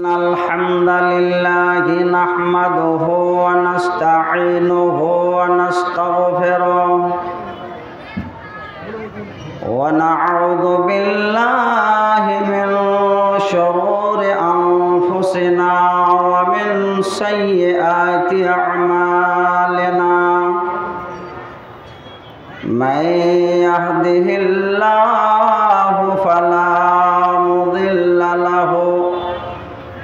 الحمد لله نحمده ونستعينه ونستغفره ونعوذ بالله من شرور أنفسنا ومن سيئات أعمالنا من يهده الله فلا مضل له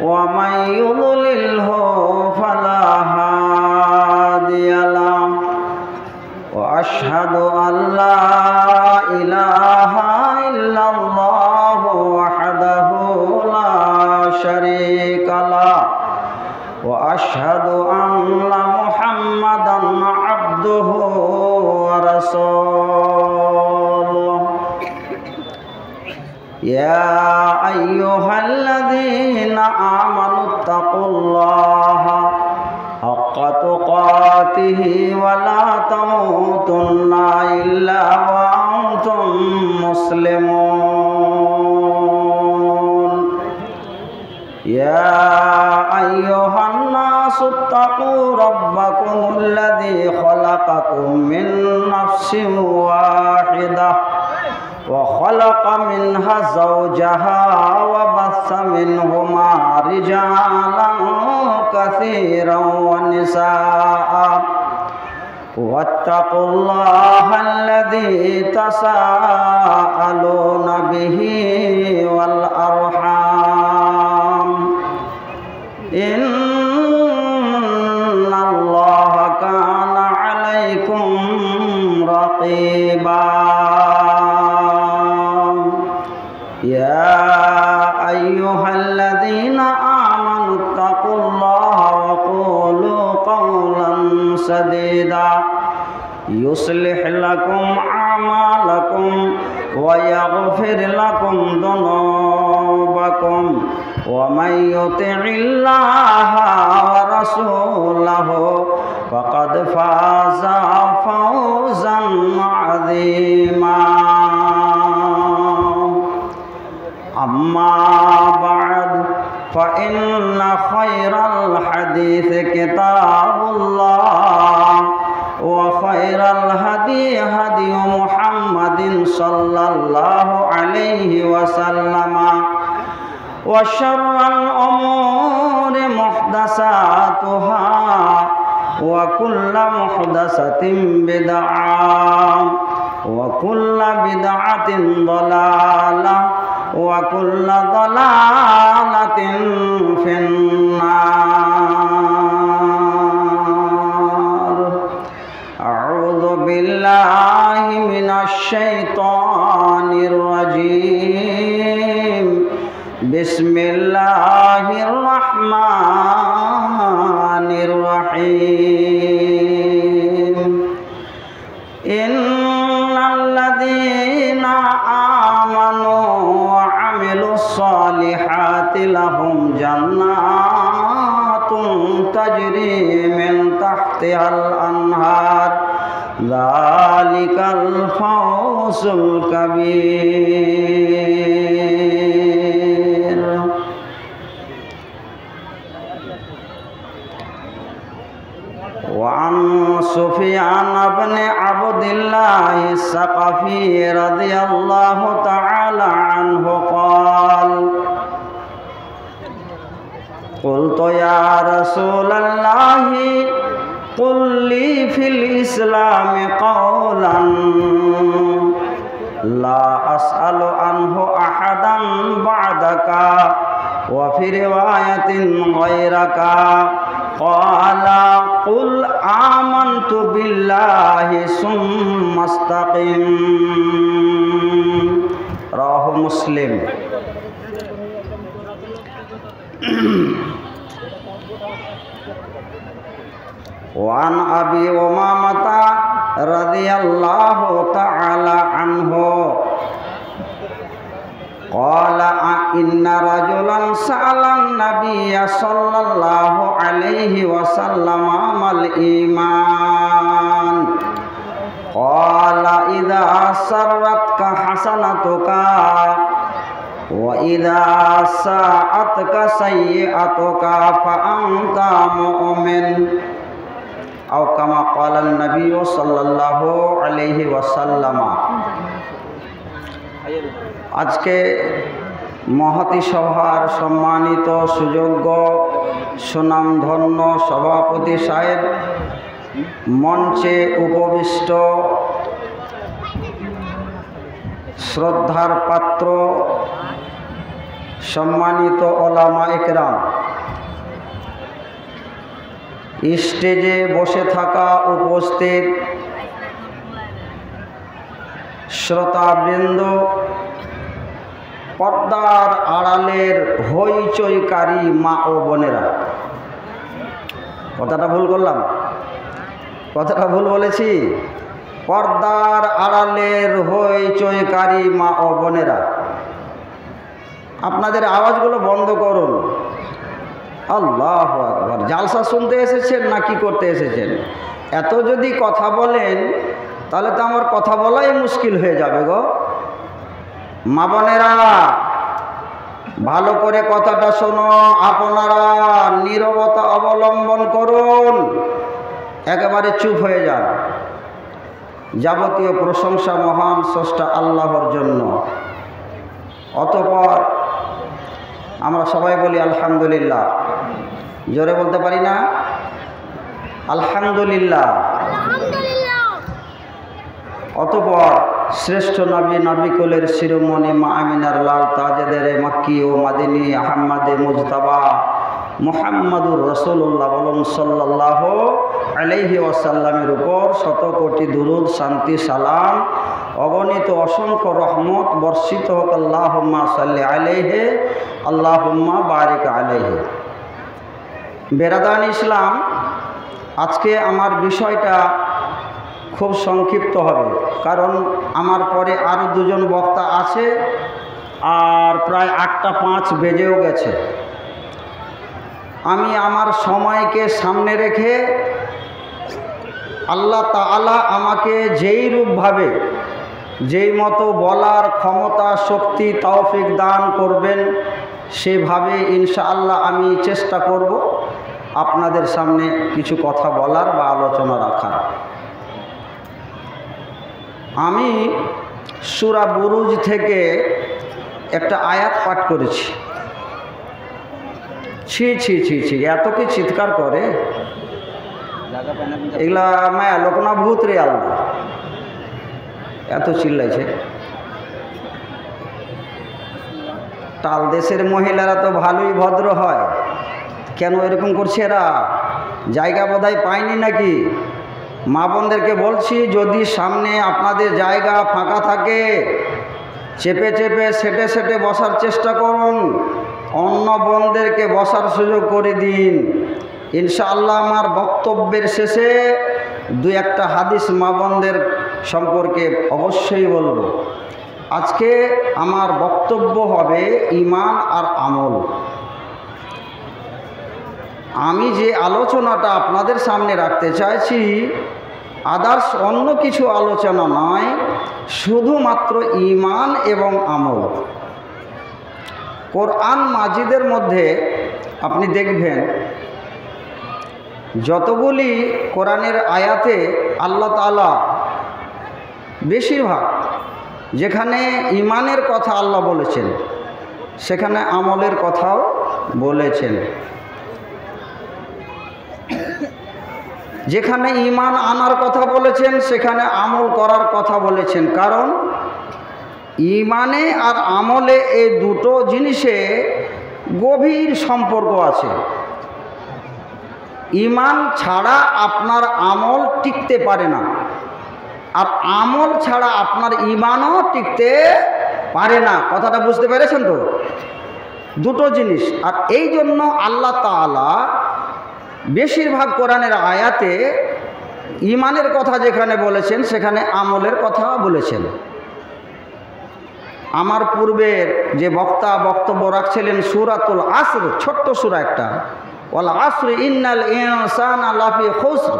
ومن يضلله فلا هادي له وأشهد أن لا إله إلا الله وحده لا شريك له وأشهد أن محمدا عبده ورسوله يا أيها الذين آمنوا اتقوا الله حق تقاته ولا تموتن إلا وأنتم مسلمون يا أيها الناس اتقوا ربكم الذي خلقكم من نفس واحدة وخلق منها زوجها وبث منهما رجالا كثيرا ونساء واتقوا الله الذي تساءلون به والأرحام إن الله كان عليكم رقيبا يا أيها الذين آمنوا اتقوا الله وقولوا قولا سديدا يصلح لكم أعمالكم ويغفر لكم ذنوبكم ومن يطع الله ورسوله فقد فاز فوزا عظيما أما بعد فإن خير الحديث كتاب الله وخير الهدي هدي محمد صلى الله عليه وسلم وشر الأمور محدثاتها وكل محدثة بدعة وكل بدعة ضلالة وكل ضلالة في النار أعوذ بالله من الشيطان الرجيم بسم الله الرحمن الرحيم إن الذين آمنوا وعملوا الصالحات لهم جنات تجري من تحتها الأنهار ذلك الفوز الكبير وعن سفيان بن عبد الله الثقفي رضي الله تعالى عنه قال قلت يا رسول الله قل لي في الإسلام قولا لا أسأل عنه أحدا بعدك وفي رواية غيرك قال قل آمنت بالله ثم استقم رواه مسلم وعن أبي أمامة رضي الله تعالى عنه قال إن رجلا سأل النبي صلى الله عليه وسلم ما الإيمان قال إذا سرتك حسنتك وإذا ساءتك سيئتك فأنت مؤمن أو كما قال النبي صلى الله عليه وسلم। আজকে মহতী সভার সম্মানিত সুযোগ্য সুনামধন্য সভাপতি সাহেব, মঞ্চে উপবিষ্ট শ্রদ্ধার পাত্র সম্মানিত ওলামা একরাম, স্টেজে বসে থাকা উপস্থিত শ্রোতাবৃন্দ, পর্দার আড়ালের হইচইকারী মা ও বোনেরা, কথাটা ভুল করলাম? কথাটা ভুল বলেছি? পর্দার আড়ালের হইচইকারী মা ও বোনেরা, আপনাদের আওয়াজগুলো বন্ধ করুন। আল্লাহু আকবার। জালসা শুনতে এসেছেন না কি করতে এসেছেন? এত যদি কথা বলেন তাহলে তো আমার কথা বলাই মুশকিল হয়ে যাবে গো। মা বোনেরা, ভালো করে কথাটা শোনো। আপনারা নীরবতা অবলম্বন করুন, একেবারে চুপ হয়ে যান। যাবতীয় প্রশংসা মহান স্রষ্টা আল্লাহর জন্য। অতঃপর আমরা সবাই বলি আলহামদুলিল্লাহ। জোরে বলতে পারি না? আলহামদুলিল্লাহ। অতঃপর শ্রেষ্ঠ নবী, নবিকুলের শিরোমণি মা আমিনার লাল তাজেদারে মাক্কি ও মাদিনী আহম্মদে মুজতাবা মুহাম্মাদুর রাসূলুল্লাহ বলুন সাল্লাল্লাহু আলাইহি ওয়াসাল্লামের উপর শত কোটি দুরূদ, শান্তি, সালাম, অগণিত অসংখ্য রহমত বর্ষিত হোক। আল্লাহুম্মা সাল্লি আলাইহি আল্লাহুম্মা বারিক আলাইহি। বেরাদান ইসলাম, আজকে আমার বিষয়টা খুব সংক্ষিপ্ত হবে, কারণ আমার পরে আরও দুজন বক্তা আছে আর প্রায় 8টা 5 বেজেও গেছে। আমি আমার সময়কে সামনে রেখে আল্লাহ তাআলা আমাকে যেই রূপভাবে যেই মতো বলার ক্ষমতা, শক্তি, তৌফিক দান করবেন সেভাবে ইনশাআল্লাহ আমি চেষ্টা করব আপনাদের সামনে কিছু কথা বলার বা আলোচনা রাখার। আমি সূরা বুরুজ থেকে একটা আয়াত পাঠ করেছি। ছি ছি ছি ছি, এত কি চিৎকার করে? এগুলা মায়া লোক না ভূত রে আল্লাহ, এত চিল্লাইছে। টাল দেশের মহিলারা তো ভালোই ভদ্র হয়, কেন এরকম করছে এরা? জায়গা বোধহয় পায়নি নাকি? মা বোনদেরকে বলছি, যদি সামনে আপনাদের জায়গা ফাঁকা থাকে চেপে চেপে সেটে সেটে বসার চেষ্টা করুন, অন্য বোনদেরকে বসার সুযোগ করে দিন। ইনশাআল্লাহ আমার বক্তব্যের শেষে 2-1টা হাদিস মা বোনদের সম্পর্কে অবশ্যই বলবো। আজকে আমার বক্তব্য হবে ঈমান আর আমল। আমি যে আলোচনাটা আপনাদের সামনে রাখতে চাইছি আদার্স অন্য কিছু আলোচনা নয়, শুধুমাত্র ঈমান এবং আমল। কোরআন মাজিদের মধ্যে আপনি দেখবেন যতগুলি কোরআনের আয়াতে আল্লাহ তাআলা বেশিরভাগ যেখানে ঈমানের কথা আল্লাহ বলেছেন সেখানে আমলের কথাও বলেছেন। যেখানে ঈমান আনার কথা বলেছেন সেখানে আমল করার কথা বলেছেন, কারণ ঈমানে আর আমলে এই দুটো জিনিসে গভীর সম্পর্ক আছে। ঈমান ছাড়া আপনার আমল টিকতে পারে না, আর আমল ছাড়া আপনার ঈমানও টিকতে পারে না। কথাটা বুঝতে পেরেছেন তো? দুটো জিনিস। আর এই জন্য আল্লাহ তাআলা বেশিরভাগ কোরআনের আয়াতে ঈমানের কথা যেখানে বলেছেন সেখানে আমলের কথা বলেছেন। আমার পূর্বের যে বক্তা বক্তব্য রাখছিলেন সূরাতুল আসর, ছোট্ট সূরা একটা, ওয়াল আসর ইন্নাল ইনসানা লাফি খুসর,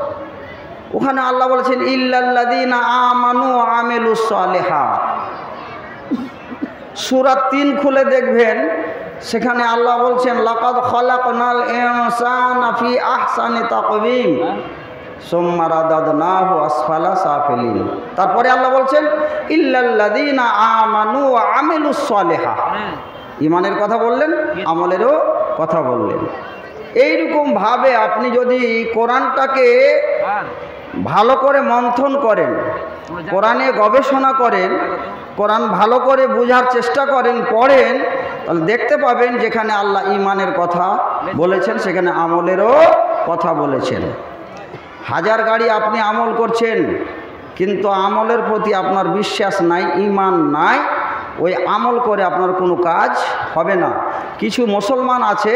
ওখানে আল্লাহ বলেছেন ইল্লাল্লাযীনা আমানু ওয়া আমিলুস সালিহাত। সূরা ৩ খুলে দেখবেন, সেখানে আল্লাহ বলছেন লাকাদ খালাকনাল ইনসানা ফি আহসানি তাকওয়িম সুম্মা রাদাদনাহু আসফালা সাফিলিন। তারপরে আল্লাহ বলছেন ইল্লাল্লাযীনা আমানু ওয়া আমিলুস সালিহাত। ঈমানের কথা বললেন, আমলেরও কথা বললেন। এইরকম ভাবে আপনি যদি কোরআনটাকে ভালো করে মন্থন করেন, কোরআনে গবেষণা করেন, কোরআন ভালো করে বোঝার চেষ্টা করেন, পড়েন, তাহলে দেখতে পাবেন যেখানে আল্লাহ ঈমানের কথা বলেছেন সেখানে আমলেরও কথা বলেছেন। হাজার গাড়ি আপনি আমল করছেন, কিন্তু আমলের প্রতি আপনার বিশ্বাস নাই, ঈমান নাই, ওই আমল করে আপনার কোনো কাজ হবে না। কিছু মুসলমান আছে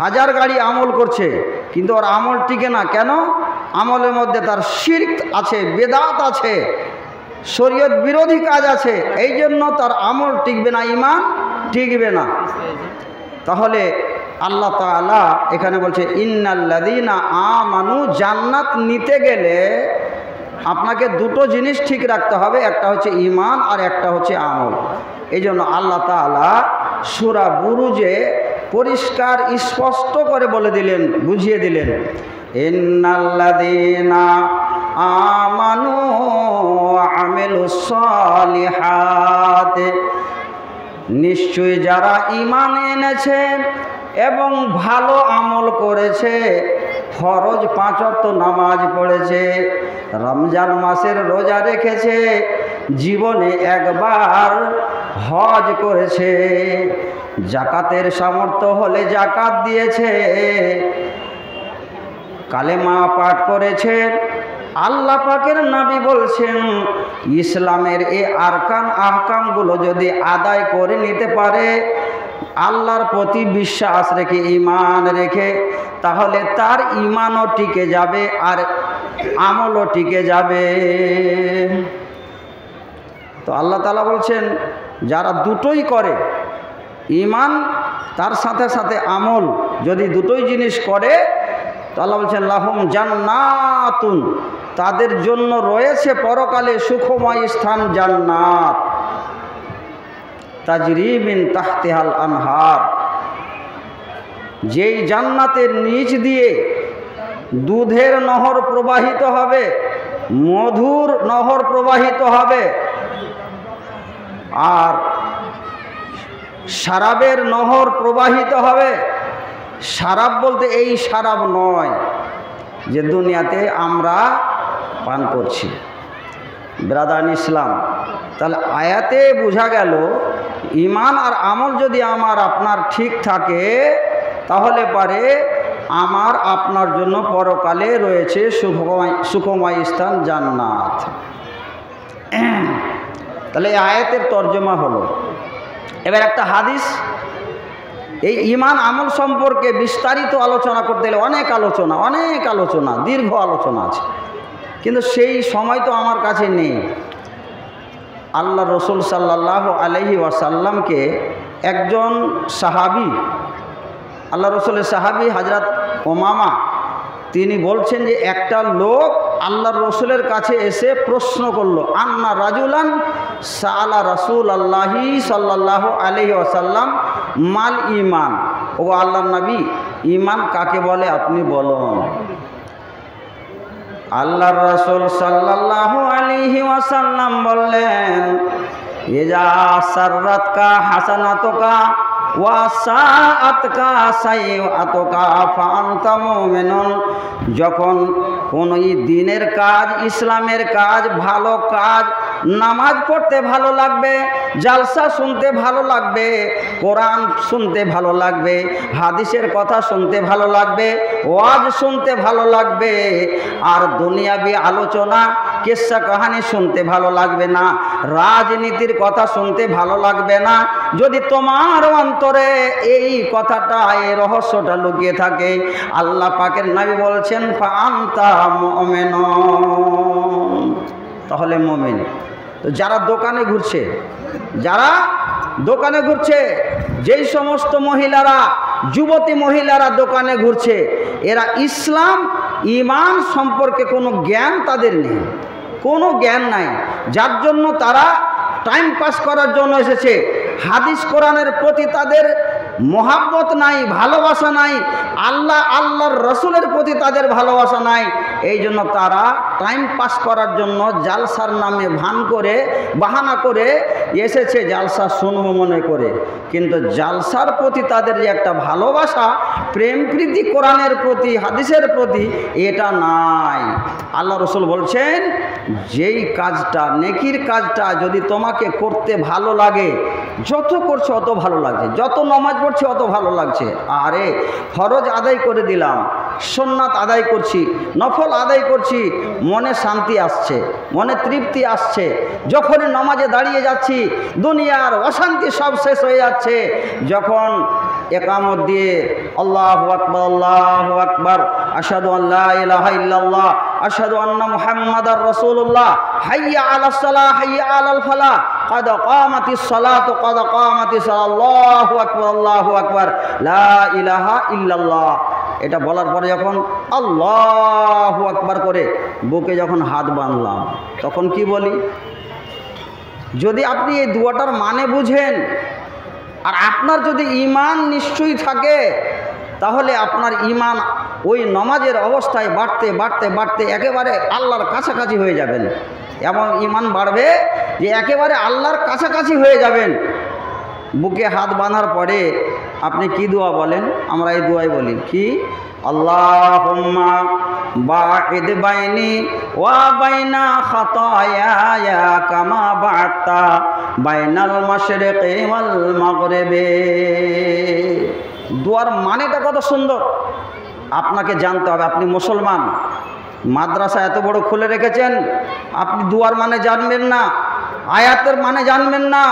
হাজার গাড়ি আমল করছে, কিন্তু ওর আমল টিকে না। কেন? আমলের মধ্যে তার শিরক আছে, বেদাত আছে, শরীয়ত বিরোধী কাজ আছে, এই জন্য তার আমল টিকবে না, ঈমান টিকবে না। তাহলে আল্লাহ তাআলা এখানে বলছে ইন্নাল্লাযীনা আমানু, জান্নাত নিতে গেলে আপনাকে দুটো জিনিস ঠিক রাখতে হবে, একটা হচ্ছে ঈমান আর একটা হচ্ছে আমল। এই জন্য আল্লাহ তাআলা সূরা বুরুজে পরিষ্কার স্পষ্ট করে বলে দিলেন, বুঝিয়ে দিলেন, ইন্নাল্লাযীনা আমানু ওয়া আমিলুস সালিহাত, নিশ্চয়ই যারা ঈমান এনেছে এবং ভালো আমল করেছে, ফরজ 5 ওয়াক্ত নামাজ পড়েছে, রমজান মাসের রোজা রেখেছে, জীবনে একবার হজ করেছে, জাকাতের সামর্থ্য হলে জাকাত দিয়েছে, কালেমা পাঠ করেছে। আল্লাহ পাকের নবী বলছেন ইসলামের এই আরকান আহকামগুলো যদি আদায় করে নিতে পারে, আল্লাহর প্রতি বিশ্বাস রেখে, ঈমান রেখে, তাহলে তার ঈমানও টিকে যাবে আর আমলও টিকে যাবে। তো আল্লাহ তাআলা বলছেন যারা দুটোই করে, ঈমান তার সাথে সাথে আমল, যদি দুটোই জিনিস করে, তো আল্লাহ বলছেন লাহুম জান্নাতুন, তাদের জন্য রয়েছে পরকালে সুখময় স্থান জান্নাত, তাজরি মিন তাহতিহাল আনহার, যেই জান্নাতের নিচ দিয়ে দুধের নহর প্রবাহিত হবে, মধুর নহর প্রবাহিত হবে, আর শরাবের নহর প্রবাহিত হবে। শরাব বলতে এই শরাব নয় যে দুনিয়াতে আমরা পান করছি, ব্রাদার ইসলাম। তাহলে আয়াতে বোঝা গেল ঈমান আর আমল যদি আমার আপনার ঠিক থাকে, তাহলে পারে আমার আপনার জন্য পরকালে রয়েছে সুখময় স্থান জান্নাত। তাহলে এই আয়াতের তর্জমা হলো। এবার একটা হাদিস, এই ঈমান আমল সম্পর্কে বিস্তারিত আলোচনা করতে গেলে অনেক আলোচনা, দীর্ঘ আলোচনা আছে, কিন্তু সেই সময় তো আমার কাছে নেই। আল্লাহ রসুল সাল্লাল্লাহু আলাইহি ওয়াসাল্লামকে একজন সাহাবী, আল্লাহ রসুলের সাহাবী হযরত উমামা, তিনি বলছেন যে একটা লোক আল্লাহর রসুলের কাছে এসে প্রশ্ন করলো, আন্না রাজুলান সাআলা রাসূলুল্লাহি সাল্লাল্লাহু আলাইহি ওয়াসাল্লাম মাল ঈমান, ও আল্লাহর নবী, ঈমান কাকে বলে আপনি বলুন। আল্লাহর রাসূল সাল্লাল্লাহু আলাইহি ওয়াসাল্লাম বললেন, ইজা সাররাতকা হাসানাতুকা ওয়া সাআতকা সাইয়্যাতুকা ফাআনতা মুমিনুন, যখন কোনো দিনের কাজ, ইসলামের কাজ, ভালো কাজ, নামাজ পড়তে ভালো লাগবে, জালসা শুনতে ভালো লাগবে, কোরআন শুনতে ভালো লাগবে, হাদিসের কথা শুনতে ভালো লাগবে, ওয়াজ শুনতে ভালো লাগবে, আর দুনিয়াবি আলোচনা, কিস্সা কাহানি শুনতে ভালো লাগবে না, রাজনীতির কথা শুনতে ভালো লাগবে না। যদি তোমার অন্তরে এই কথাটা, এই রহস্যটা লুকিয়ে থাকে, আল্লাহ পাকের নবী বলছেন ফাআনতা মুমিনুন, তাহলে মুমিন। তো যারা দোকানে ঘুরছে, যেই সমস্ত মহিলারা, যুবতী মহিলারা দোকানে ঘুরছে, এরা ইসলাম ঈমান সম্পর্কে কোনো জ্ঞান তাদের নেই, কোনো জ্ঞান নাই, যার জন্য তারা টাইম পাস করার জন্য এসেছে, হাদিস কোরআনের প্রতি তাদের মোহাব্বত নাই, ভালোবাসা নাই, আল্লাহর রসুলের প্রতি তাদের ভালোবাসা নাই। এই জন্য তারা টাইম পাস করার জন্য জালসার নামে বাহানা করে এসেছে, জালসা শুনবো মনে করে। কিন্তু জালসার প্রতি তাদের যে একটা ভালোবাসা, প্রেম প্রীতি কোরআনের প্রতি, হাদিসের প্রতি, এটা নাই। আল্লাহ রসুল বলছেন, যেই কাজটা, নেকির কাজটা যদি তোমাকে করতে ভালো লাগে, যত করছো অত ভালো লাগছে, যত নামাজ পড়ছি অত ভালো লাগছে। আরে ফরজ আদায় করে দিলাম, সুন্নাত আদায় করছি, নফল আদায় করছি, মনে শান্তি আসছে, মনে তৃপ্তি আসছে। যখনই নামাজে দাঁড়িয়ে যাচ্ছি, দুনিয়ার অশান্তি সব শেষ হয়ে যাচ্ছে। যখন একামত দিয়ে আল্লাহু আকবার, আল্লাহু আকবার, আশহাদু আল্লা ইলাহা ইল্লাল্লাহ, আশহাদু আন্না মুহাম্মাদার রাসূলুল্লাহ, হাইয়া আলাস সালাহ, হাইয়া আলাল ফালাহ, قد قامت الصلاة قد قامت الصلاة الله أكبر الله أكبر لا إله إلا الله, এটা বলার পরে যখন আল্লাহু আকবার করে বুকে যখন হাত বাঁধলাম, তখন কি বলি? যদি আপনি এই দুয়াটার মানে বুঝেন আর আপনার যদি ঈমান নিশ্চয়ই থাকে, তাহলে আপনার ঈমান ওই নামাজের অবস্থায় বাড়তে বাড়তে বাড়তে একেবারে আল্লাহর কাছাকাছি হয়ে যাবেন। এবং ঈমান বাড়বে যে একেবারে আল্লাহর কাছাকাছি হয়ে যাবেন। বুকে হাত বাঁধার পরে আপনি কি দোয়া বলেন? আমরা এই দোয়াই বলি কি? আল্লাহুম্মা বাঈদ বাইনি ওয়া বাইনা খাতায়ায়া কামা বা'আতা বাইনাল মাশরিকি ওয়াল মাগরিবি। দোয়ার মানেটা কত সুন্দর আপনাকে জানতে হবে। আপনি মুসলমান, মাদ্রাসা এত বড় খুলে রেখেছেন, আপনি দুয়ার মানে জানবেন না, আয়াতের মানে জানবেন না,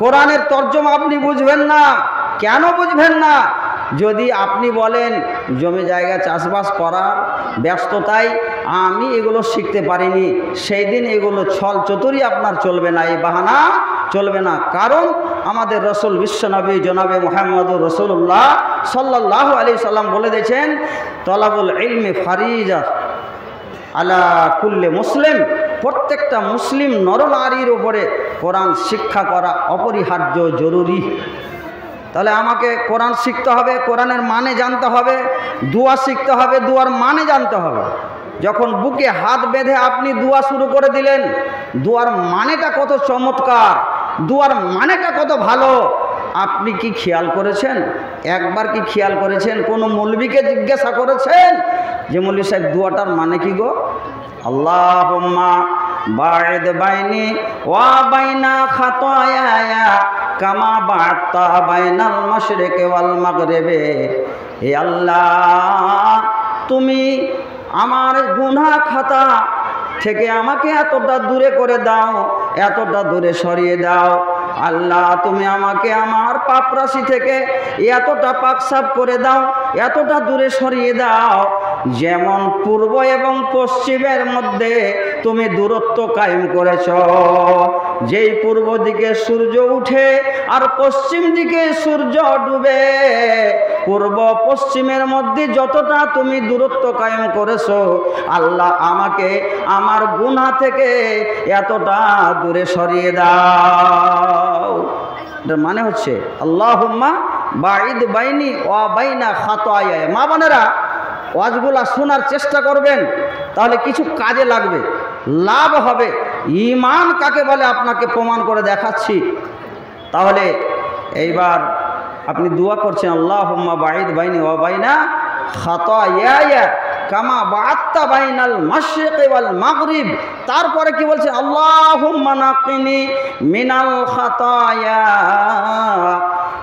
কোরআনের তর্জমা আপনি বুঝবেন না। কেন বুঝবেন না? যদি আপনি বলেন জমি জায়গা চাষবাস করার ব্যস্ততায় আমি এগুলো শিখতে পারিনি, সেই দিন এগুলো ছল চতুরি আপনার চলবে না, এই বাহানা চলবে না। কারণ আমাদের রসুল বিশ্বনবী জনাবে মুহাম্মদুর রাসূলুল্লাহ সাল্লাল্লাহু আলাইহি সাল্লাম বলে দিয়েছেন, তলাবুল ইলমি ফারিজা আলা কুল্লে মুসলিম, প্রত্যেকটা মুসলিম নরনারীর উপরে কোরআন শিক্ষা করা অপরিহার্য, জরুরি। তাহলে আমাকে কোরআন শিখতে হবে, কোরআনের মানে জানতে হবে, দোয়া শিখতে হবে, দোয়ার মানে জানতে হবে। যখন বুকে হাত বেঁধে আপনি দোয়া শুরু করে দিলেন, দোয়ার মানেটা কত চমৎকার, দোয়ার মানেটা কত ভালো, আপনি কি খেয়াল করেছেন? একবার কি খেয়াল করেছেন? কোনো মৌলবীকে জিজ্ঞাসা করেছেন যে মৌলবী সাহেব দোয়াটার মানে কি গো? আল্লাহুম্মা বাঈদ বাইনি ওয়া বাইনা খাতায়ায়া কামা বা'আতা বাইনাল মাশরিকি ওয়াল মাগরিবি। হে আল্লাহ, তুমি আমার গুনাহ খাতা থেকে আমাকে এতটা দূরে করে দাও, এতটা দূরে সরিয়ে দাও। আল্লাহ, তুমি আমাকে আমার পাপ রাশি থেকে এতটা পাক সাফ করে দাও, এতটা দূরে সরিয়ে দাও, যেমন পূর্ব এবং পশ্চিমের মধ্যে তুমি দূরত্ব কায়েম করেছ। যেই পূর্ব দিকে সূর্য উঠে আর পশ্চিম দিকে সূর্য ডুবে, পূর্ব পশ্চিমের মধ্যে যতটা তুমি দূরত্ব কায়েম করেছো, আল্লাহ আমাকে আমার গুনাহ থেকে এতটা দূরে সরিয়ে দাও। এটার মানে হচ্ছে আল্লাহুম্মা বাঈদ বাইনি ওয়া বাইনা খাতায়া। মা বোনেরা, ওয়াজগুলা শোনার চেষ্টা করবেন, তাহলে কিছু কাজে লাগবে, লাভ হবে। ঈমান কাকে বলে আপনাকে প্রমাণ করে দেখাচ্ছি। তাহলে এইবার আপনি দোয়া করছেন, আল্লাহুম্মা বাঈদ বাইনি ওয়া বাইনা খাতায়ায়া কামা বা'আতা বাইনাল মাশরিকি ওয়াল মাগরিব। তারপরে কি বলছে? আল্লাহুম্মা নাকিনি মিনাল খাতায়া।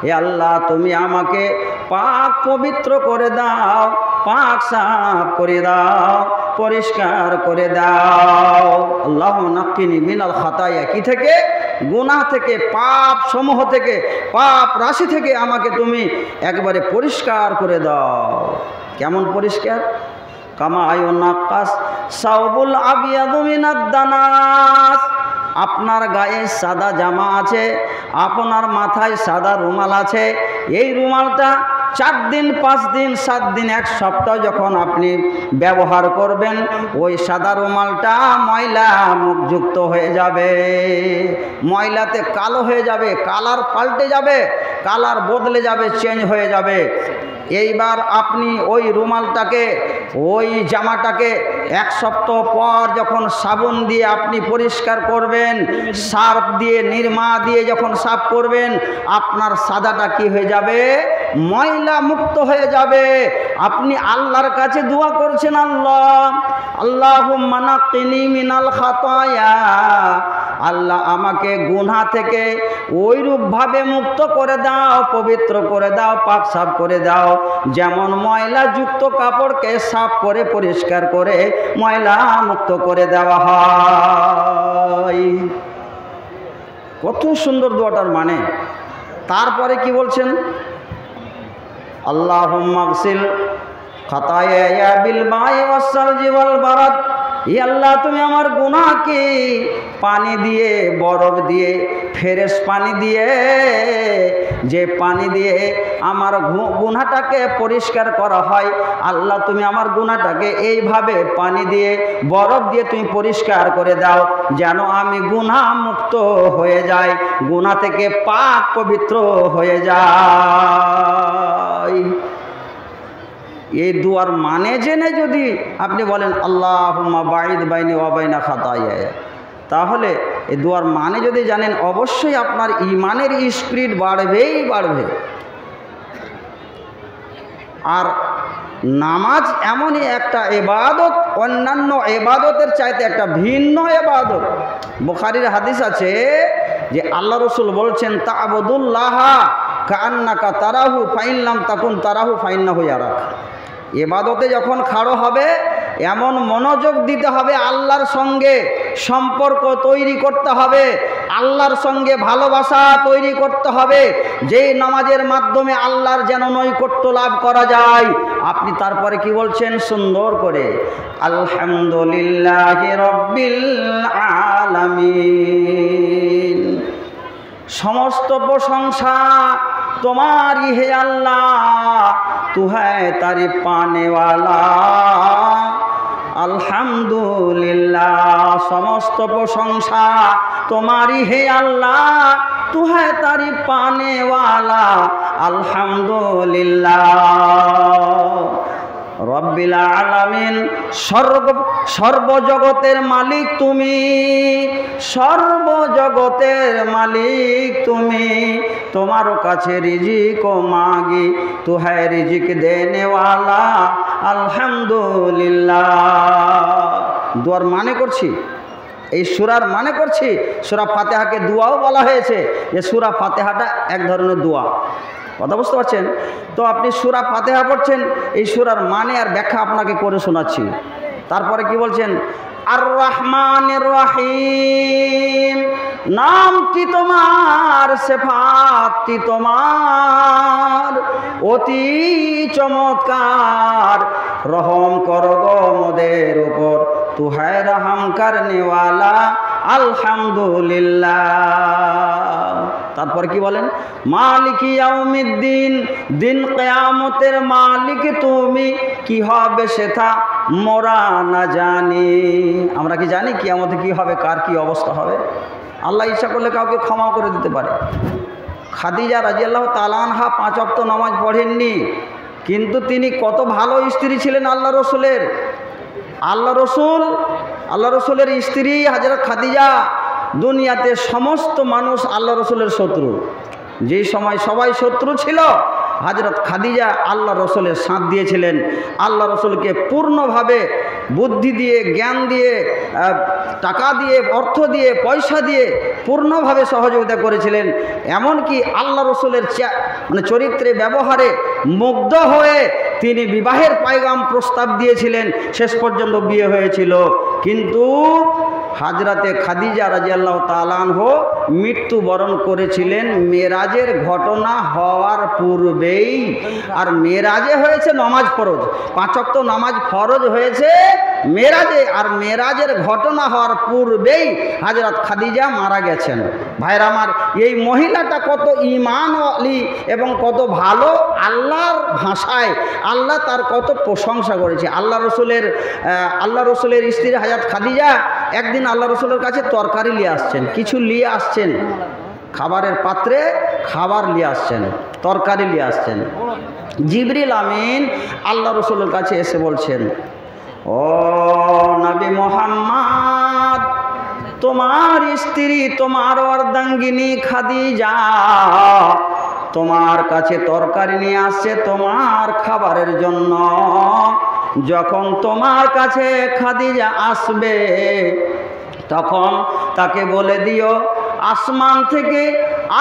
হে আল্লাহ, তুমি আমাকে পাক পবিত্র করে দাও, পাক সাফ করে দাও, পরিষ্কার করে দাও। আল্লাহুম্মা নাকিনি মিনাল খাতায়া, কি থেকে? গুনাহ থেকে, পাপ সমূহ থেকে, পাপ রাশি থেকে আমাকে তুমি একবারে পরিষ্কার করে দাও। কেমন পরিষ্কার? কামা আয়ুনাক্কাস সাওবুল আবিয়াদু মিনাদ দানাস। আপনার গায়ে সাদা জামা আছে, আপনার মাথায় সাদা রুমাল আছে, এই রুমালটা 4 দিন 5 দিন 7 দিন 1 সপ্তাহ যখন আপনি ব্যবহার করবেন, ওই সাদা রুমালটা ময়লা মুখযুক্ত হয়ে যাবে, ময়লাতে কালো হয়ে যাবে, কালার পাল্টে যাবে, কালার বদলে যাবে, চেঞ্জ হয়ে যাবে। এইবার আপনি ওই রুমালটাকে, ওই জামাটাকে 1 সপ্তাহ পর যখন সাবুন দিয়ে আপনি পরিষ্কার করবেন, সার্ফ দিয়ে নিরমা দিয়ে যখন সাফ করবেন, আপনার সাদাটা কি হয়ে যাবে? ময়লা মুক্ত হয়ে যাবে। আপনি আল্লাহর কাছে দোয়া করছেন, আল্লাহুম্মা নাক্কিনি মিনাল খাতায়া, আল্লাহ আমাকে গুনাহ থেকে ওইরূপভাবে মুক্ত করে দাও, পবিত্র করে দাও, পাক সাফ করে দাও, যেমন ময়লাযুক্ত কাপড়কে সাফ করে পরিষ্কার করে ময়লা মুক্ত করে দেওয়া হয়। কত সুন্দর দোয়াটার মানে। তারপরে কি বলছেন? আল্লাহুম্মা গসিল খাতায়া বিল মাই ওয়াস সালজি ওয়াল বারাদ, হে আল্লাহ তুমি আমার গুনাহকে পানি দিয়ে, বরফ দিয়ে, ফ্রেশ পানি দিয়ে, যে পানি দিয়ে আমার গুনাহটাকে পরিষ্কার করা হয়, আল্লাহ তুমি আমার গুনাহটাকে এইভাবে পানি দিয়ে, বরফ দিয়ে তুমি পরিষ্কার করে দাও, যেন আমি গুনাহ মুক্ত হয়ে যাই, গুনাহ থেকে পাক পবিত্র হয়ে যাই। এই দুয়ার মানে জেনে যদি আপনি বলেন আল্লাহুম্মা বাঈদ বাইনি ওয়া বাইনা খাতায়া, তাহলে এই দুয়ার মানে যদি জানেন, অবশ্যই আপনার ঈমানের স্পিরিট বাড়বেই বাড়বে। আর নামাজ এমনই একটা ইবাদত, অন্যান্য ইবাদতের চাইতে একটা ভিন্ন ইবাদত। বুখারীর হাদিস আছে যে আল্লাহ রাসূল বলছেন, তা'বুদুল্লাহা কাআন্নাকা তারাহু ফাইন লাম তাকুন তারাহু ফাইন্নাহু ইয়ারাক। ইবাদতে যখন খাড়ো হবে, এমন মনোযোগ দিতে হবে, আল্লাহর সঙ্গে সম্পর্ক তৈরি করতে হবে, আল্লাহর সঙ্গে ভালোবাসা তৈরি করতে হবে, যেই নামাজের মাধ্যমে আল্লাহর যেন নৈকট্য লাভ করা যায়। আপনি তারপরে কি বলছেন সুন্দর করে? আলহামদুলিল্লাহি রাব্বিল আলামিন, সমস্ত প্রশংসা তোমারই হে আল্লাহ, তু হ্যায় তারিফ পানে ওয়ালা। আলহামদুলিল্লাহ, সমস্ত প্রশংসা তোমারই হে আল্লাহ, তু হ্যায় তারিফ পানে ওয়ালা। আলহামদুলিল্লাহ রব্বিল আলামিন, সর্বজগতের মালিক তুমি, সর্বজগতের মালিক তুমি, তোমার কাছে রিজিক ও মাগি, তু হ্যায় রিজিক দেনে ওয়ালা। আলহামদুলিল্লাহ। দুয়ার মানে করছি, এই সূরার মানে করছি। সূরা ফাতিহাকে দোয়াও বলা হয়েছে, যে সূরা ফাতিহাটা এক ধরনের দোয়া। কথা বুঝতে পারছেন? তো আপনি সূরা ফাতিহা পড়ছেন, এই সূরার মানে আর ব্যাখ্যা আপনাকে করে শোনাচ্ছি। তারপরে কি বলছেন? আর রহমানির রহিম, নামটি তোমার, সিফাতটি তোমার, অতি চমৎকার, রহম করো গো মোদের উপর, তু হ্যায় রহম করনে ওয়ালা। আলহামদুলিল্লাহ। তারপর কি বলেন? মালিক ইয়াউমিদ্দিন, দিন কিয়ামতের মালিক তুমি, কি হবে সেটা মোরা না জানি। আমরা কি জানি কিয়ামতে কি হবে, কার কি অবস্থা হবে? আল্লাহ ইচ্ছা করলে কাউকে ক্ষমা করে দিতে পারে। খাদিজা রাদিয়াল্লাহু তাআলা আনহা 5 ওয়াক্ত নামাজ পড়েননি, কিন্তু তিনি কত ভালো স্ত্রী ছিলেন আল্লাহ রসুলের। আল্লাহ রসুলের স্ত্রী হযরত খাদিজা, দুনিয়াতে সমস্ত মানুষ আল্লাহ রসুলের শত্রু। যেই সময় সবাই শত্রু ছিল, হযরত খাদিজা আল্লাহ রসুলের সাথ দিয়েছিলেন, আল্লাহ রসুলকে পূর্ণভাবে বুদ্ধি দিয়ে, জ্ঞান দিয়ে, টাকা দিয়ে, অর্থ দিয়ে, পয়সা দিয়ে পূর্ণভাবে সহযোগিতা করেছিলেন। এমনকি আল্লাহ রসুলের চরিত্রে, ব্যবহারে মুগ্ধ হয়ে তিনি বিবাহের পায়গাম প্রস্তাব দিয়েছিলেন, শেষ পর্যন্ত বিয়ে হয়েছিল। কিন্তু হযরতে খাদিজা রাদিয়াল্লাহু তাআলা আনহা মৃত্যুবরণ করেছিলেন মেরাজের ঘটনা হওয়ার পূর্বেই। আর মেরাজে হয়েছে নামাজ ফরজ, 5 ওয়াক্ত নামাজ ফরজ হয়েছে মেরাজে, আর মেরাজের ঘটনা হওয়ার পূর্বেই হযরত খাদিজা মারা গেছেন। ভাইরা আমার, এই মহিলাটা কত ঈমানওয়ালি এবং কত ভালো, আল্লাহর ভাষায় আল্লাহ তার কত প্রশংসা করেছে। আল্লাহ রসুলের স্ত্রী হযরত খাদিজা একদিন আল্লাহ রসুলের কাছে তরকারি নিয়ে আসছেন, কিছু নিয়ে আসছেন, খাবারের পাত্রে খাবার নিয়ে আসছেন, তরকারি নিয়ে আসছেন। জিবরিল আমিন আল্লাহ রসুলের কাছে এসে বলছেন, ও নবী মুহাম্মদ, তোমার স্ত্রী, তোমার অর্ধাঙ্গিনী খাদিজা তোমার কাছে তরকারি নিয়ে আসছে তোমার খাবারের জন্য। যখন তোমার কাছে খাদিজা আসবে তখন তাকে বলে দিও, আসমান থেকে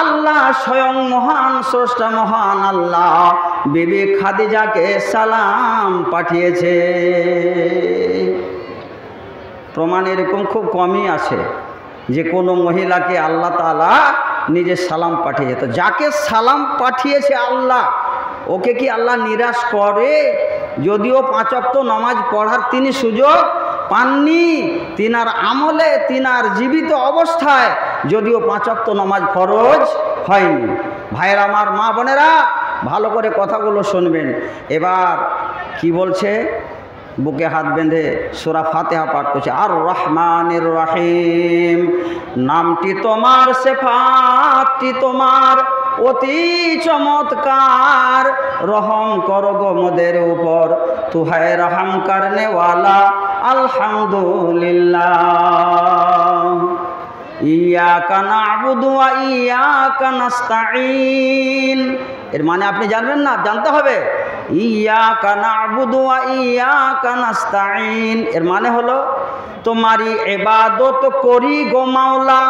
আল্লাহ স্বয়ং মহান স্রষ্টা মহান আল্লাহ বিবি খাদিজাকে সালাম পাঠিয়েছে। প্রমাণ এরকম খুব কমই আছে যে কোনো মহিলাকে আল্লাহ তাআলা নিজে সালাম পাঠিয়েছে। তো যাকে সালাম পাঠিয়েছে আল্লাহ, ওকে কি আল্লাহ নিরাশ করে? যদিও 5 ওয়াক্ত নামাজ পড়ার তিনি সুযোগ পাননি, তিনার আমলে, তিনার জীবিত অবস্থায় যদিও 5 ওয়াক্ত নামাজ ফরজ হয়নি। ভাইয়ের আমার, মা বোনেরা, ভালো করে কথাগুলো শুনবেন। এবার কি বলছে? বুকে হাত বেঁধে সূরা ফাতিহা পাঠ করছে। আর রহমানির রহিম, নামটি তোমার, সিফাতটি তোমার অতি চমৎকার। রহম করো গো মোদের উপর, তু হ্যায় রহম করনে ওয়ালা। আলহামদুলিল্লাহ। ইয়াকা না'বুদু ওয়া ইয়াকা নাস্তাঈন। এর মানে আপনি জানবেন না? জানতে হবে। ইয়াকা না'বুদু ওয়া ইয়াকা নাস্তাঈন এর মানে হলো তোমারই ইবাদত করি গো মাওলা,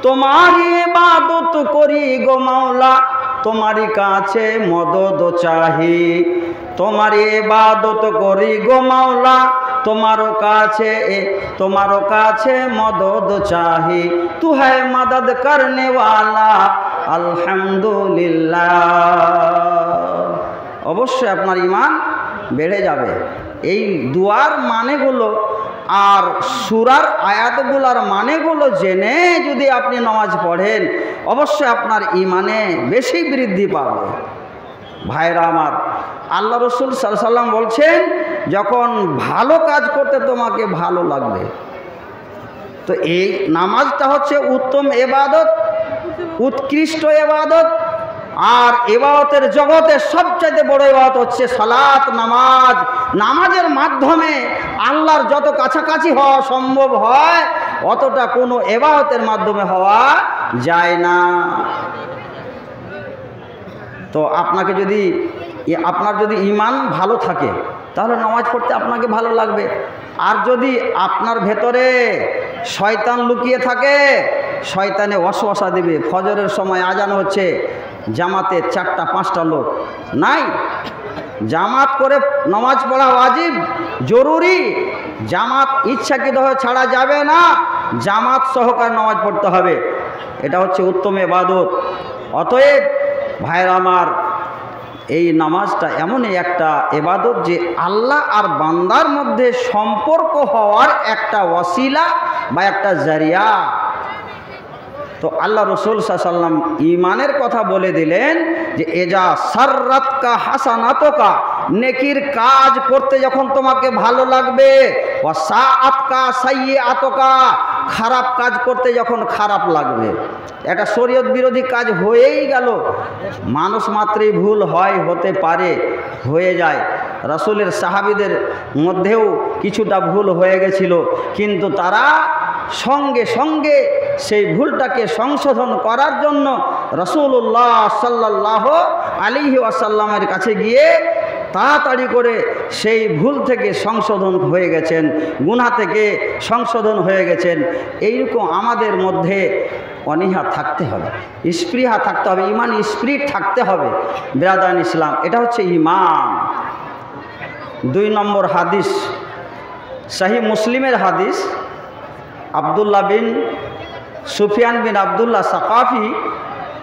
তোমারই ইবাদত করি গো মাওলা, তোমারই কাছে মদদ চাহি। তোমারই ইবাদত করি গো মাওলা, তোমারও কাছে মদদ চাহি। তু হ্যায় মদদ করনে ওয়ালা। আলহামদুলিল্লাহ। অবশ্যই আপনার ঈমান বেড়ে যাবে। এই দুয়ার মানেগুলো আর সূরার আয়াতগুলোর মানেগুলো জেনে যদি আপনি নামাজ পড়েন, অবশ্যই আপনার ঈমানে বেশি বৃদ্ধি পাবে। ভাইরা আমার, আল্লাহ রসুল সাল্লাল্লাহু আলাইহি ওয়াসাল্লাম বলছেন, যখন ভালো কাজ করতে তোমাকে ভালো লাগবে, তো এই নামাজটা হচ্ছে উত্তম ইবাদত, উৎকৃষ্ট ইবাদত। আর ইবাদতের জগতে সবচেয়ে বড় ইবাদত হচ্ছে সালাত, নামাজ। নামাজের মাধ্যমে আল্লাহর যত কাছাকাছি হওয়া সম্ভব হয়, অতটা কোনো ইবাদতের মাধ্যমে হওয়া যায় না। তো আপনার যদি ঈমান ভালো থাকে, তাহলে নামাজ পড়তে আপনাকে ভালো লাগবে। আর যদি আপনার ভেতরে শয়তান লুকিয়ে থাকে, শয়তানে ওয়াসওয়াসা দিবে। ফজরের সময় আজান হচ্ছে, জামাতে 4টা-5টা লোক নাই, জামাত করে নামাজ পড়া ওয়াজিব, জরুরি। জামাত ইচ্ছাকৃতভাবে ছাড়া যাবে না, জামাত সহকারে নামাজ পড়তে হবে। এটা হচ্ছে উত্তম ইবাদত। অতএব ভাইরা আমার, এই নামাজটা এমনই একটা ইবাদত যে আল্লাহ আর বান্দার মধ্যে সম্পর্ক হওয়ার একটা ওয়াসিলা বা একটা জারিয়া। তো আল্লাহ রসুল সাল্লাল্লাহু আলাইহি ওয়াসাল্লাম ঈমানের কথা বলে দিলেন যে এজা সাররাতকা হাসানাতুকা, নেকির কাজ করতে যখন তোমাকে ভালো লাগবে, ওয়া সাআতকা সাইয়্যাতুকা, খারাপ কাজ করতে যখন খারাপ লাগবে। একটা শরীয়ত বিরোধী কাজ হয়েই গেল, মানুষ মাত্রই ভুল হয়, হতে পারে, হয়ে যায়। রাসূলের সাহাবীদের মধ্যেও কিছুটা ভুল হয়ে গেছিল, কিন্তু তারা সঙ্গে সঙ্গে সেই ভুলটাকে সংশোধন করার জন্য রাসূলুল্লাহ সাল্লাল্লাহু আলাইহি ওয়াসাল্লামের কাছে গিয়ে তাড়াতাড়ি করে সেই ভুল থেকে সংশোধন হয়ে গেছেন, গুনাহ থেকে সংশোধন হয়ে গেছেন। এইরকম আমাদের মধ্যে অনীহা থাকতে হবে, স্পৃহা থাকতে হবে, ঈমান স্পিরিট থাকতে হবে। বিরাদান ইসলাম, এটা হচ্ছে ঈমান। 2 নম্বর হাদিস, সহিহ মুসলিমের হাদিস। আব্দুল্লাহ বিন সুফিয়ান বিন আবদুল্লাহ সাকাফি,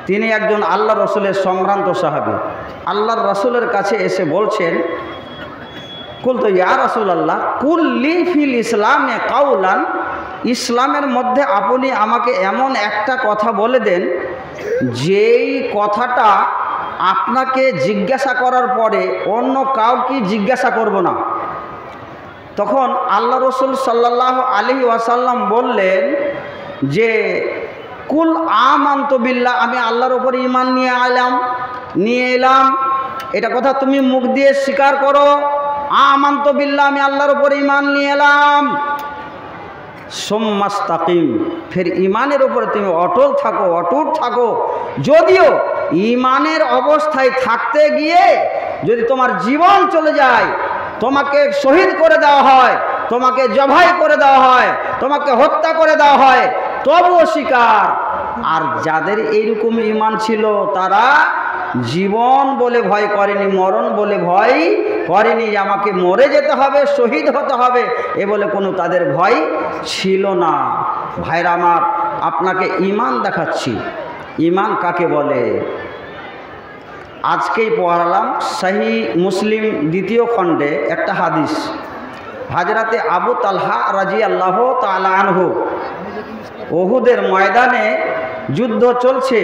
তিনি একজন আল্লাহ রসুলের সম্ভ্রান্ত সাহাবী। আল্লাহর রসুলের কাছে এসে বলছেন, কুল তো ইয়া রাসূলুল্লাহ কুল্লি ফিল ইসলামে কাউলান, ইসলামের মধ্যে আপনি আমাকে এমন একটা কথা বলে দেন যেই কথাটা আপনাকে জিজ্ঞাসা করার পরে অন্য কাউকে জিজ্ঞাসা করব না। তখন আল্লাহ রসুল সাল্লাল্লাহু আলাইহি ওয়াসাল্লাম বললেন যে কুল আমানতু বিল্লাহ, আমি আল্লাহর উপর ঈমান নিয়ে এলাম, এটা কথা তুমি মুখ দিয়ে স্বীকার করো। আমানতু বিল্লাহ, আমি আল্লাহর উপর ঈমান নিয়ে এলাম। সুম্মাস্তাকিম, ফের ঈমানের উপরে তুমি অটল থাকো, অটুট থাকো। যদিও ঈমানের অবস্থায় থাকতে গিয়ে যদি তোমার জীবন চলে যায়, তোমাকে শহীদ করে দেওয়া হয়, তোমাকে জবাই করে দেওয়া হয়, তোমাকে হত্যা করে দেওয়া হয়, তবুও স্বীকার। আর যাদের এইরকম ঈমান ছিল তারা জীবন বলে ভয় করেনি, মরণ বলে ভয় করেনি, যে আমাকে মরে যেতে হবে, শহীদ হতে হবে, এ বলে কোনো তাদের ভয় ছিল না। ভাইরা আমার, আপনাকে ঈমান দেখাচ্ছি। ঈমান কাকে বলে? আজকেই পড়ালাম সহিহ মুসলিম 2য় খণ্ডে একটা হাদিস। হযরতে আবু তালহা রাদিয়াল্লাহু তাআলা আনহু, উহুদের ময়দানে যুদ্ধ চলছে,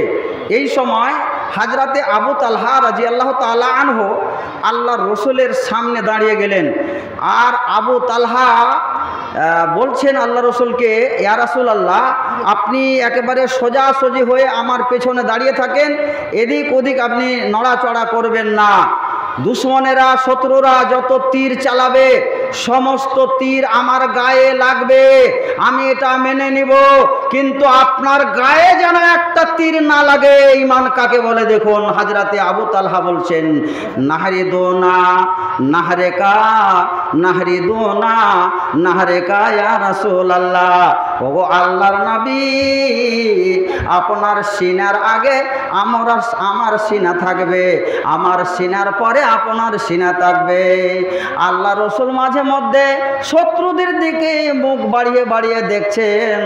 এই সময় হযরতে আবু তালহা রাদিয়াল্লাহু তাআলা আনহু আল্লাহর রসুলের সামনে দাঁড়িয়ে গেলেন। আর আবু তালহা বলছেন আল্লাহ রসুলকে, ইয়া রাসূলুল্লাহ, আপনি একেবারে সোজাসুজি হয়ে আমার পেছনে দাঁড়িয়ে থাকেন, এদিক ওদিক আপনি নড়াচড়া করবেন না। দুশ্মনেরা, শত্রুরা যত তীর চালাবে সমস্ত তীর আমার গায়ে লাগবে, আমি এটা মেনে নিব, কিন্তু আপনার গায়ে যেন একটা তীর না লাগে। ঈমান কাকে বলে দেখুন। হযরতে আবু তালহা বলছেন, নাহরিদুনা নাহরেকা, নাহরিদুনা নাহরেকা ইয়া রাসূলুল্লাহ। ওগো আল্লাহর নবী, আপনার সিনার আগে আমার সিনা থাকবে, আমার সিনার পরে আপনার সিনা থাকবে। আল্লাহ রসুল মাঝে মধ্যে শত্রুদের দিকে মুখ বাড়িয়ে বাড়িয়ে দেখছেন।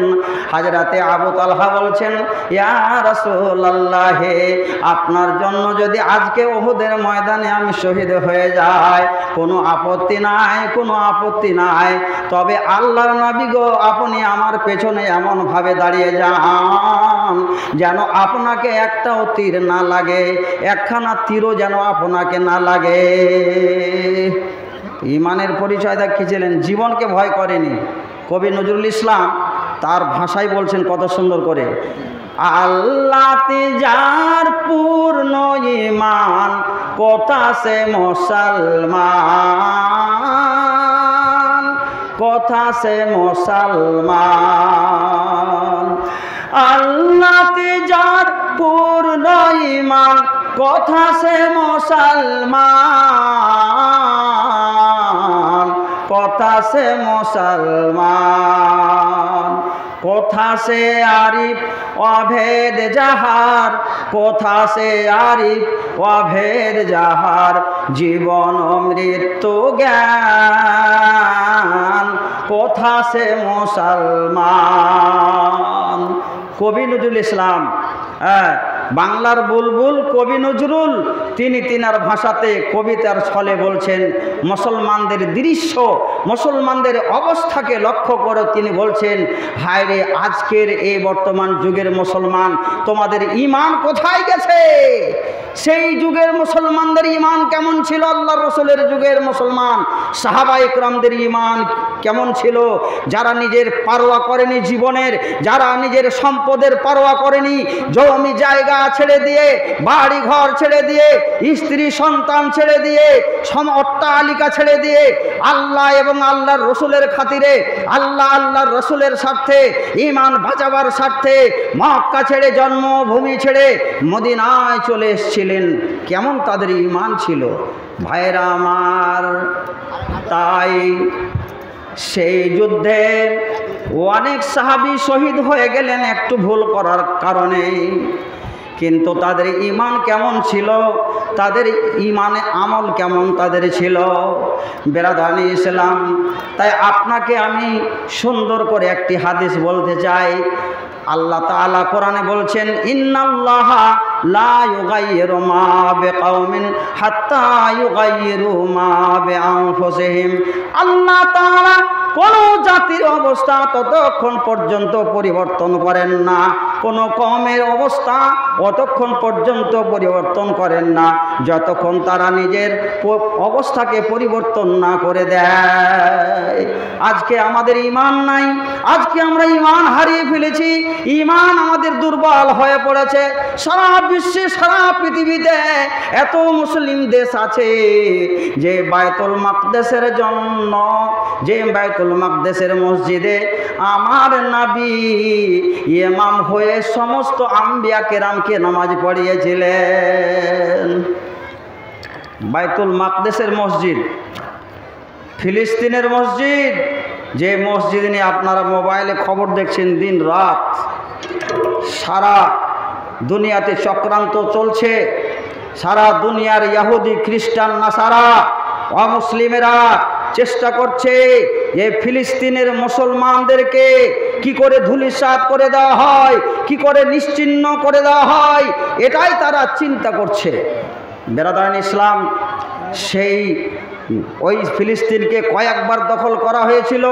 হযরতে আবু তালহা বলছেন, ইয়া রাসূলুল্লাহ, হে আপনার জন্য যদি আজকে উহুদের ময়দানে আমি শহীদ হয়ে যাই, কোনো আপত্তি নাই, কোনো আপত্তি নাই। তবে আল্লাহর নবী গো, আপনি আমার পেছনে এমনভাবে দাঁড়িয়ে যান যেন আপনাকে একটাও তীর না লাগে, একখানা তীরও যেন আপনাকে না লাগে। ঈমানের পরিচয় দেখিয়েছিলেন, জীবনকে ভয় করেনি। কবি নজরুল ইসলাম তার ভাষায় বলছেন কত সুন্দর করে, আল্লাহতে যার পূর্ণ ঈমান, কথা সে মুসলমান, কথা সে মুসলমান। আল্লাহতে যার পূর্ণ ঈমান, কথা সে মুসলমান, কথা সে মুসলমান। কথা সে আরিফ অভেদ যাহার, কথা সে আরিফ অভেদ যাহার, জীবন মৃত্যু জ্ঞান, কথা সে মুসলমান। কবি নজরুল ইসলাম, বাংলার বুলবুল কবি নজরুল, তিনি তিনার ভাষাতে কবিতার ছলে বলছেন মুসলমানদের দৃশ্য, মুসলমানদের অবস্থাকে লক্ষ্য করে তিনি বলছেন, হায় রে আজকের এই বর্তমান যুগের মুসলমান, তোমাদের ঈমান কোথায় গেছে? সেই যুগের মুসলমানদের ঈমান কেমন ছিল? আল্লাহর রাসূলের যুগের মুসলমান সাহাবায়ে কেরামদের ঈমান কেমন ছিল? যারা নিজের পারোয়া করেনি জীবনের, যারা নিজের সম্পদের পারোয়া করেনি, জমি জায়গা ছেড়ে দিয়ে, বাড়ি ঘর ছেড়ে দিয়ে, স্ত্রী সন্তান ছেড়ে দিয়ে, অট্টালিকা ছেড়ে দিয়ে, আল্লাহ এবং আল্লাহর রসুলের খাতিরে, আল্লাহর রসুলের স্বার্থে, ঈমান বাঁচাবার স্বার্থে মক্কা ছেড়ে, জন্মভূমি ছেড়ে মদিনায় চলে এসেছিলেন। কেমন তাদের ঈমান ছিল ভাইরা আমার। তাই সেই যুদ্ধে অনেক সাহাবী শহীদ হয়ে গেলেন একটু ভুল করার কারণে, কিন্তু তাদের ঈমান কেমন ছিল, তাদের ঈমানে আমল কেমন তাদের ছিল বেরাদানি ইসলাম। তাই আপনাকে আমি সুন্দর করে একটি হাদিস বলতে চাই। আল্লাহ তাআলা কোরআনে বলছেন, ইন্নাল্লাহা লা ইউগাইয়িরু মা বিকাওমিন হাত্তা ইউগাইয়িরু মা বিআনফুসিহিম। আল্লাহ তাআলা কোন জাতির অবস্থা ততক্ষণ পর্যন্ত পরিবর্তন করেন না, কোন কওমের অবস্থা অতক্ষণ পর্যন্ত পরিবর্তন করেন না যতক্ষণ তারা নিজের অবস্থাকে পরিবর্তন না করে দেয়। আজকে আমাদের ঈমান নাই, আজকে আমরা ঈমান হারিয়ে ফেলেছি, ঈমান আমাদের দুর্বল হয়ে পড়েছে। সারা বিশ্বে, সারা পৃথিবীতে এত মুসলিম দেশ আছে যে বায়তুল মাকদেসের জন্য, যে বায়তুল মাকদেসের মসজিদে আমার নবী ইমাম হয়ে সমস্ত আম্বিয়া কেরামকে নামাজ পড়িয়েছিলেন। বায়তুল মাকদেসের মসজিদ, ফিলিস্তিনের মসজিদ, যে মসজিদ নিয়ে আপনারা মোবাইলে খবর দেখছেন দিন রাত, সারা দুনিয়াতে চক্রান্ত চলছে। সারা দুনিয়ার ইহুদি, খ্রিস্টান, নাসারা, অমুসলিমেরা চেষ্টা করছে যে ফিলিস্তিনের মুসলমানদেরকে কি করে ধূলিসাৎ করে দেওয়া হয়, কি করে নিশ্চিহ্ন করে দেওয়া হয়, এটাই তারা চিন্তা করছে। বেরাদারান ইসলাম, সেই ওই ফিলিস্তিনকে কয়েকবার দখল করা হয়েছিল।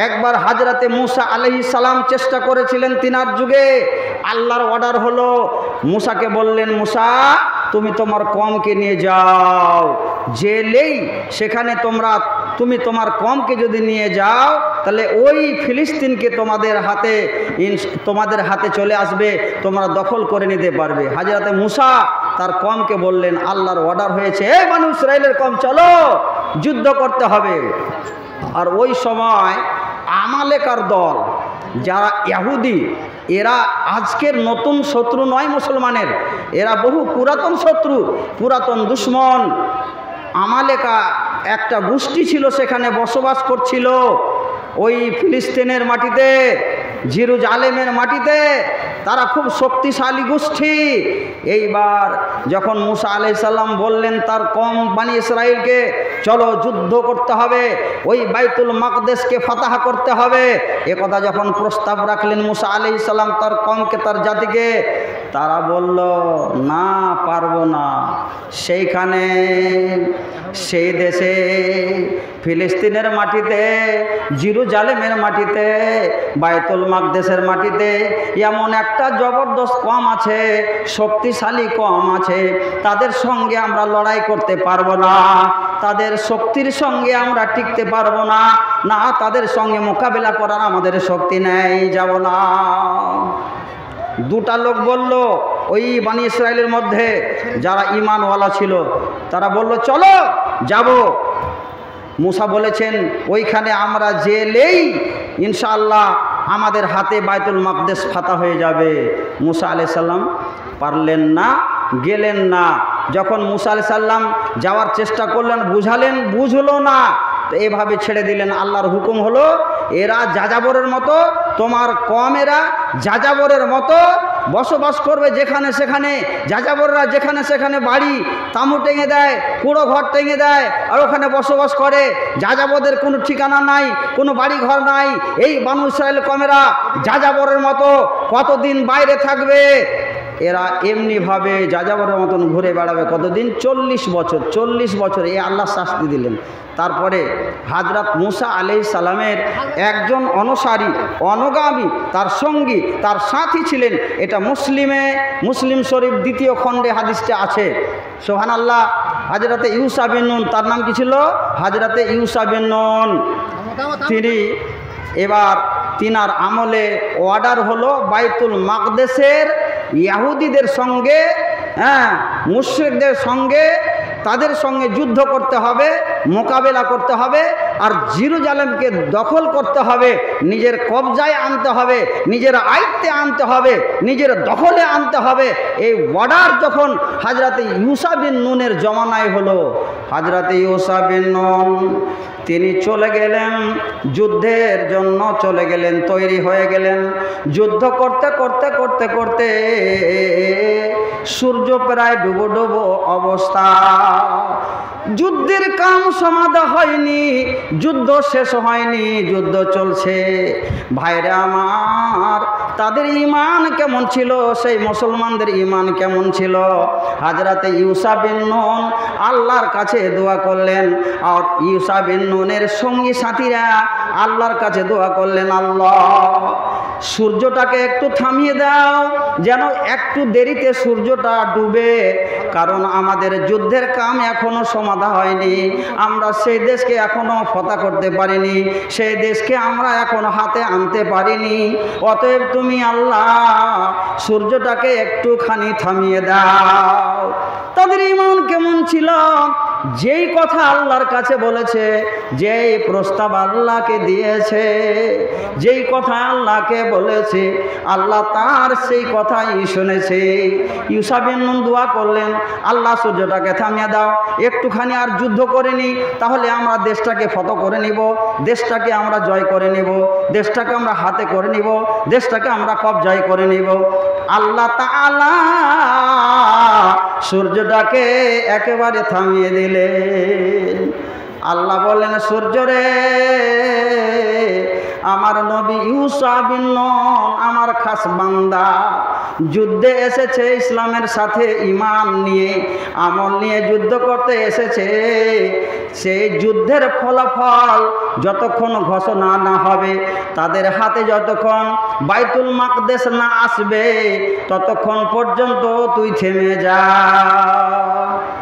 একবার হযরতে মূসা আলাইহিস সালাম চেষ্টা করেছিলেন তিনার যুগে। আল্লাহর অর্ডার হলো, মূসাকে বললেন, মূসা তুমি তোমার কওমকে নিয়ে যাও, জেলেই সেখানে তুমি তোমার কওমকে যদি নিয়ে যাও তাহলে ওই ফিলিস্তিনকে তোমাদের হাতে চলে আসবে, তোমরা দখল করে নিতে পারবে। হযরতে মূসা তার কওমকে বললেন, আল্লাহর অর্ডার হয়েছে, এই বনু ইসরাইলের কওম চলো, যুদ্ধ করতে হবে। আর ওই সময় আমালেকার দল, যারা ইহুদি, এরা আজকের নতুন শত্রু নয় মুসলমানের, এরা বহু পুরাতন শত্রু, পুরাতন দুশ্মন। আমালেকা একটা গোষ্ঠী ছিল, সেখানে বসবাস করছিল ওই ফিলিস্তিনের মাটিতে, জেরুজালেমের মাটিতে। তারা খুব শক্তিশালী গোষ্ঠী। এইবার যখন মূসা আলাইহিস সালাম বললেন তার কওম বনি ইসরাইলকে, চলো যুদ্ধ করতে হবে, ওই বাইতুল মাকদেসকে ফাতাহ করতে হবে, একথা যখন প্রস্তাব রাখলেন মূসা আলাইহিস সালাম তার কওমকে, তার জাতিকে, তারা বলল, না, পারবো না। সেইখানে, সেই দেশে, ফিলিস্তিনের মাটিতে, জেরুজালেমের মাটিতে, বাইতুল মাকদেসের মাটিতে এমন একটা জবরদস্ত কওম আছে, শক্তিশালী কওম আছে, তাদের সঙ্গে আমরা লড়াই করতে পারবো না, তাদের শক্তির সঙ্গে আমরা টিকতে পারবো না, না তাদের সঙ্গে মোকাবেলা করার আমাদের শক্তি নেই, যাব না। দুটা লোক বলল, ওই বনি ইসরাইলের মধ্যে যারা ঈমানওয়ালা ছিল, তারা বলল, চলো যাব। মূসা বলেছেন, ওইখানে আমরা জেলেই ইনশাআল্লাহ আমাদের হাতে বাইতুল মাকদেস ফাতা হয়ে যাবে। মূসা আলাইহিস সালাম পারলেন না, গেলেন না। যখন মূসা আলাইহিস সালাম যাওয়ার চেষ্টা করলেন, বুঝালেন, বুঝলো না, তো এভাবে ছেড়ে দিলেন। আল্লাহর হুকুম হলো, এরা যাযাবরের মতো, তোমার কওমেরা যাযাবরের মতো বসবাস করবে যেখানে সেখানে। যাযাবররা যেখানে সেখানে বাড়ি তামু টেঙে দেয়, কুড়ো ঘর টেঙে দেয়, আর ওখানে বসবাস করে। যাযাবরদের কোনো ঠিকানা নাই, কোনো বাড়ি ঘর নাই। এই বনু ইসরাইল কওমেরা যাযাবরের মতো কতদিন বাইরে থাকবে? এরা এমনিভাবে যাযাবরের মতন ঘুরে বেড়াবে কতদিন? 40 বছর। 40 বছর এ আল্লাহ শাস্তি দিলেন। তারপরে হযরত মূসা আলাইহিস সালামের একজন অনুসারী, অনুগামী, তার সঙ্গী, তার সাথী ছিলেন। এটা মুসলিম শরীফ 2য় খণ্ডে হাদিসটা আছে। সুবহানাল্লাহ। হযরতে ইউসা বিন নুন, তার নাম কি ছিল? হযরতে ইউসা বিন নুন। তিনি এবার তিনার আমলে অর্ডার হলো বাইতুল মাকদেসের ইহুদিদের সঙ্গে, মুশরিকদের সঙ্গে, তাদের সঙ্গে যুদ্ধ করতে হবে, মোকাবেলা করতে হবে, আর জেরুজালেমকে দখল করতে হবে, নিজের কবজায় আনতে হবে, নিজের আয়ত্তে আনতে হবে, নিজের দখলে আনতে হবে। এই অর্ডার যখন হযরতে ইউসা বিন নুনের জমানায় হলো, হযরতে ইউসা বিন নুন তিনি চলে গেলেন, যুদ্ধের জন্য চলে গেলেন, তৈরি হয়ে গেলেন। যুদ্ধ করতে করতে করতে করতে সূর্য প্রায় ডুবো ডুবো অবস্থা। যুদ্ধের কাম সমাধা হয়নি, যুদ্ধ শেষ হয়নি, যুদ্ধ চলছে। ভাইরা আমার, তাদের ঈমান কেমন ছিল, সেই মুসলমানদের ঈমান কেমন ছিল। হযরতে ইউসা বিন নুন আল্লাহর কাছে দোয়া করলেন, আর ইউসা বিন নুনের সঙ্গী সাথীরা আল্লাহর কাছে দোয়া করলেন, আল্লাহ সূর্যটাকে একটু থামিয়ে দাও, যেন একটু দেরিতে সূর্যটা ডুবে, কারণ আমাদের যুদ্ধের কাম এখনো সমাধা হয়নি, আমরা সেই দেশকে এখনো ফতহ করতে পারিনি, সেই দেশকে আমরা এখনো হাতে আনতে পারিনি। অতএব তুমি আল্লাহ সূর্যটাকে একটুখানি থামিয়ে দাও। তাদের ঈমান কেমন ছিল, যেই কথা আল্লাহর কাছে বলেছে, যেই প্রস্তাব আল্লাহকে দিয়েছে, যেই কথা আল্লাহকে বলেছে, আল্লাহ তার সেই কথাই শুনেছে। ইউসা বিন নুন দোয়া করলেন, আল্লাহ সূর্যটাকে থামিয়ে দাও, একটুখানি আর যুদ্ধ করে নি, তাহলে আমরা দেশটাকে ফতহ করে নিব, দেশটাকে আমরা জয় করে নিব, দেশটাকে আমরা হাতে করে নিব, দেশটাকে আমরা কবজায় করে নিব। আল্লাহ তাআলা সূর্যটাকে একেবারে থামিয়ে দিলেন। আল্লাহ বললেন, সূর্য রে, আমার নবী ইউসা বিন নুন আমার খাস বান্দা, যুদ্ধে এসেছে ইসলামের সাথে ঈমান নিয়ে, আমল নিয়ে যুদ্ধ করতে এসেছে। সেই যুদ্ধের ফলাফল যতক্ষণ ঘোষণা না হবে, তাদের হাতে যতক্ষণ বাইতুল মাকদেস না আসবে, ততক্ষণ পর্যন্ত তুই থেমে যা।